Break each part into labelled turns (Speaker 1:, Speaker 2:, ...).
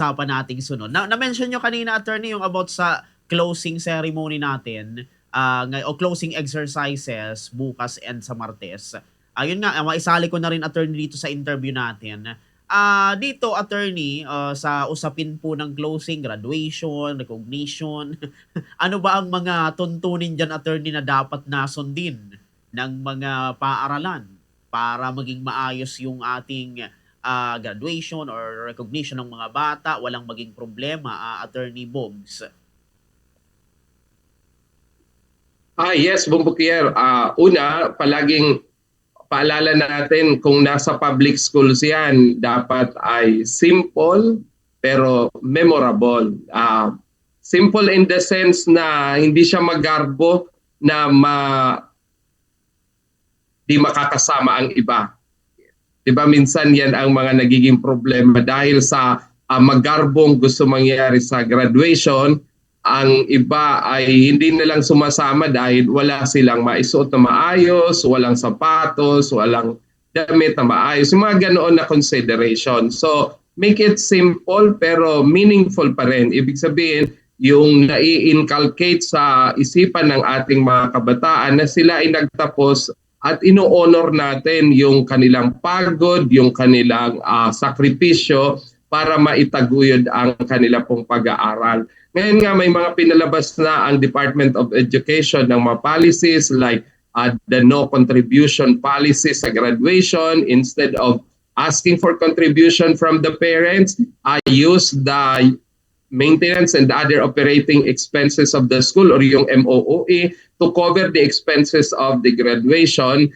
Speaker 1: usapan nating sunod. Na-mention nyo kanina, attorney, yung about sa closing ceremony natin, o closing exercises bukas and sa Martes. Ayun nga, maisali ko na rin, attorney, dito sa interview natin. Dito, attorney, sa usapin po ng closing, graduation, recognition, ano ba ang mga tuntunin dyan, attorney, na dapat nasundin ng mga paaralan para maging maayos yung ating graduation or recognition ng mga bata, walang maging problema, Attorney Bogs?
Speaker 2: Yes, Bumbukier. Una, palaging paalala natin kung nasa public schools yan, dapat ay simple pero memorable. Simple in the sense na hindi siya magarbo na di makakasama ang iba. Diba minsan yan ang mga nagiging problema dahil sa magarbong gusto mangyari sa graduation, ang iba ay hindi na lang sumasama dahil wala silang maisuot na maayos, walang sapatos, walang damit na maayos, yung mga ganoon na consideration. So make it simple pero meaningful pa rin. Ibig sabihin, yung nai-inculcate sa isipan ng ating mga kabataan na sila ay nagtapos at ino-honor natin yung kanilang pagod, yung kanilang sakripisyo para maitaguyod ang kanila pong pag-aaral. Ngayon nga may mga pinalabas na ang Department of Education ng mga policies like the no contribution policy sa graduation. Instead of asking for contribution from the parents, use the maintenance and other operating expenses of the school or yung MOOE to cover the expenses of the graduation.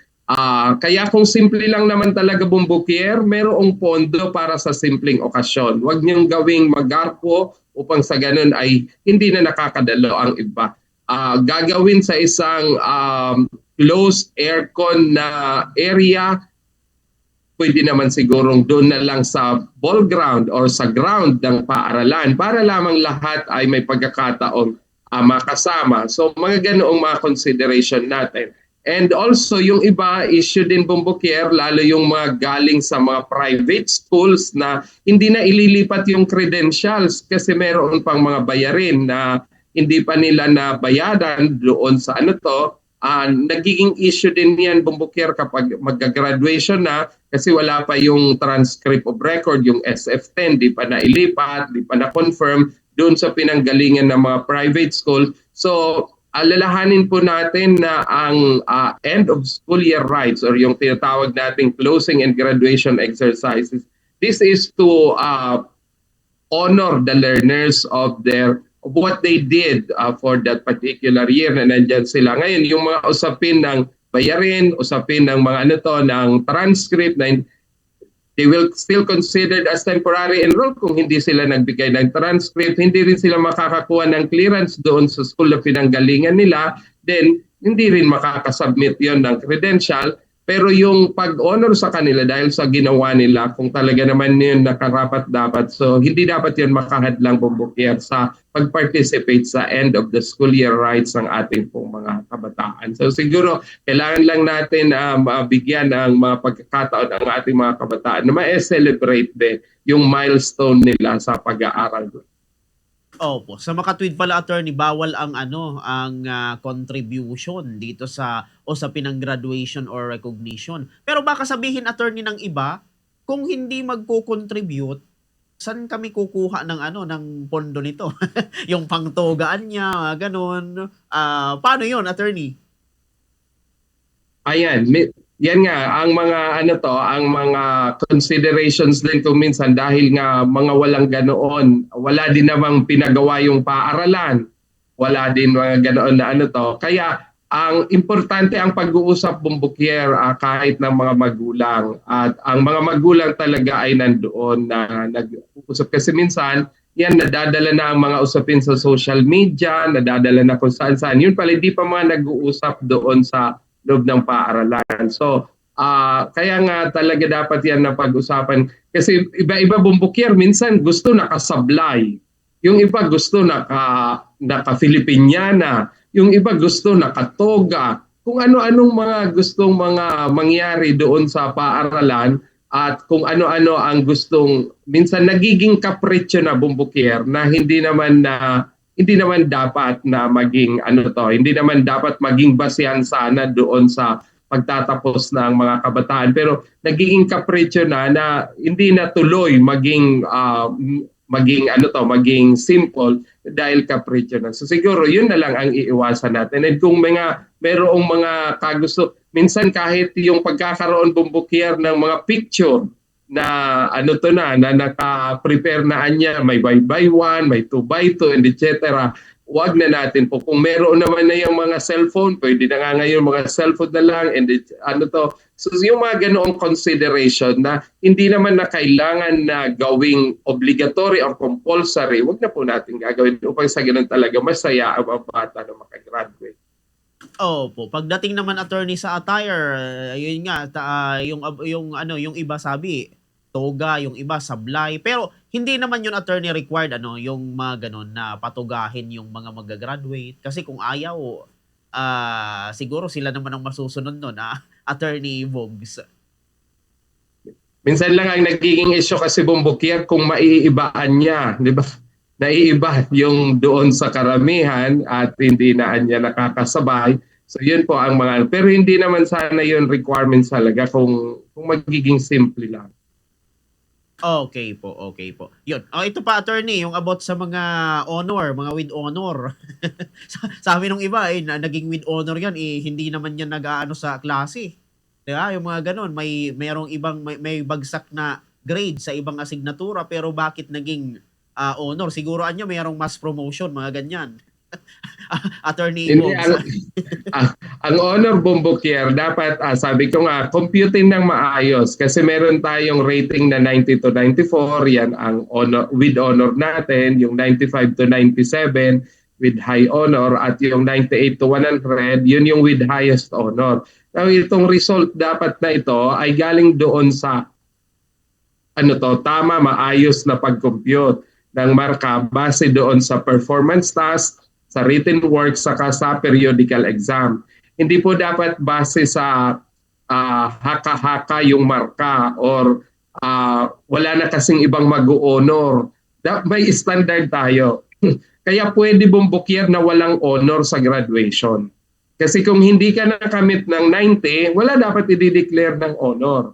Speaker 2: Kaya kung simple lang naman talaga, Bumbukier, merong pondo para sa simpleng okasyon. Huwag niyong gawing magarpo upang sa ganun ay hindi na nakakadalo ang iba. Gagawin sa isang closed aircon na area, pwede naman sigurong doon na lang sa ball ground or sa ground ng paaralan para lamang lahat ay may pagkakataong makasama. So mga ganoong mga consideration natin. And also yung iba issue din, Bumbukier, lalo yung mga galing sa mga private schools na hindi na ililipat yung credentials kasi meron pang mga bayarin na hindi pa nila nabayadan doon sa nagiging issue din yan, Bumbukier, kapag mag-graduation na kasi wala pa yung transcript of record, yung SF10, di pa nailipat, di pa na-confirm doon sa pinanggalingan ng mga private school. So, alalahanin po natin na ang end of school year rites or yung tinatawag nating closing and graduation exercises, this is to honor the learners of what they did for that particular year na nandyan sila. Ngayon, yung mga usapin ng bayarin, usapin ng mga ng transcript na they will still considered as temporary enrolled kung hindi sila nagbigay ng transcript, hindi rin sila makakakuha ng clearance doon sa school na pinanggalingan nila, then hindi rin makakasubmit yon ng credential. Pero yung pag-honor sa kanila dahil sa ginawa nila, kung talaga naman yun nakarapat dapat, so hindi dapat yun makahadlang, Bumbukier, sa pag-participate sa end of the school year rites ng ating pong mga kabataan. So siguro kailangan lang natin bigyan ng mga pagkakataon ang ating mga kabataan na ma-celebrate din yung milestone nila sa pag-aaral.
Speaker 1: Opo, sa makatwid pala, attorney, bawal ang contribution dito sa usapin ng graduation or recognition. Pero baka sabihin, attorney, ng iba, kung hindi magko-contribute, saan kami kukuha ng pondo nito? Yung pangtogaan niya, ganun. Paano 'yon, attorney?
Speaker 2: Ayan, yan nga ang mga ang mga considerations din kung minsan dahil nga mga walang ganoon, wala din namang pinagawa yung paaralan. Wala din mga ganoon na Kaya ang importante ang pag-uusap, Bumbukier, kahit ng mga magulang. At ang mga magulang talaga ay nandoon na nag-uusap kasi minsan yan nadadala na ang mga usapin sa social media, nadadala na kung saan-saan. Yun pala hindi pa mga nag-uusap doon sa loob ng paaralan. So, kaya nga talaga dapat yan na pag-usapan. Kasi iba-iba, Bumbukier, minsan gusto nakasablay. Yung iba gusto naka-Filipiniana. Yung iba gusto nakatoga. Kung ano-anong mga gustong mga mangyari doon sa paaralan, at kung ano-ano ang gustong, minsan nagiging kapritsyo na bumbukier na hindi naman dapat na maging hindi naman dapat maging basehan sana doon sa pagtatapos ng mga kabataan, pero nagiging kapritsyo na hindi na tuloy maging simple dahil kapritsyo na. So siguro yun na lang ang iiwasan natin. And kung merong mga kagusto, minsan kahit yung pagkakaroon bumbukier ng mga picture na na naka-prepare na anya, may by one, may 2x2, and etc. Wag na natin po. Kung meron naman na yung mga cellphone, pwede na nga ngayon mga cellphone na lang, and So yung mga ganoong consideration na hindi naman na kailangan na gawing obligatory or compulsory, wag na po natin gagawin upang sa ganun talaga masaya ang mga bata na makagraduate.
Speaker 1: Opo, pagdating naman attorney sa attire, yun nga yung iba sabi toga, yung iba sablay, pero hindi naman yun attorney required yung mga ganon na patugahin yung mga magagraduate kasi kung ayaw siguro sila naman ang masusunod nun attorney Vogs.
Speaker 2: Minsan lang ang nagiging issue kasi bumbukier kung maiibaan niya, di ba? Naiiba yung doon sa karamihan at hindi na niya nakakasabay. So yun po ang pero hindi naman sana yun requirements talaga kung magiging simple lang.
Speaker 1: Okay po. Yun. Ito pa attorney, yung about sa mga honor, mga with honor. Sabi nung iba naging with honor yan hindi naman yan nag-aano sa klase. 'Di ba? Yung mga ganun, merong ibang may bagsak na grade sa ibang asignatura pero bakit naging honor? Siguro merong mass promotion, mga ganyan. Attorney Bogs.
Speaker 2: Ang honor bumbukier dapat sabi ko nga computing ng maayos kasi meron tayong rating na 90 to 94, yan ang honor with honor natin, yung 95 to 97 with high honor at yung 98 to 100 yun yung with highest honor. Now itong result dapat na ito ay galing doon sa tama, maayos na pag-compute ng marka base doon sa performance task, sa written work, saka sa periodical exam. Hindi po dapat base sa haka-haka yung marka or wala na kasing ibang mag-honor. May standard tayo. Kaya pwede bumbukier na walang honor sa graduation. Kasi kung hindi ka nakamit ng 90, wala dapat i-declare ng honor.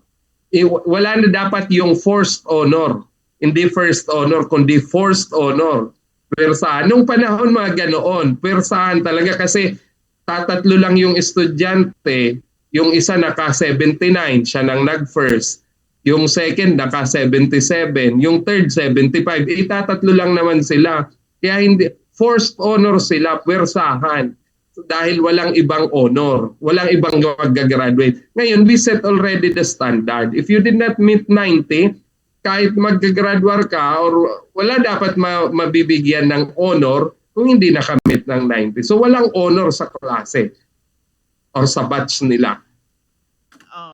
Speaker 2: Wala na dapat yung forced honor. Hindi first honor, kundi forced honor. Pwersahan. Nung panahon mga ganoon, pwersahan talaga kasi tatatlo lang yung estudyante, yung isa naka 79, siya nang nag-first. Yung second naka 77, yung third 75, tatatlo lang naman sila. Kaya hindi forced honor sila, pwersahan. Dahil walang ibang honor, walang ibang mag-graduate. Ngayon, we set already the standard. If you did not meet 90, kahit mag-graduate ka or wala dapat mabibigyan ng honor kung hindi nakamit ng 90. So walang honor sa klase or sa batch nila.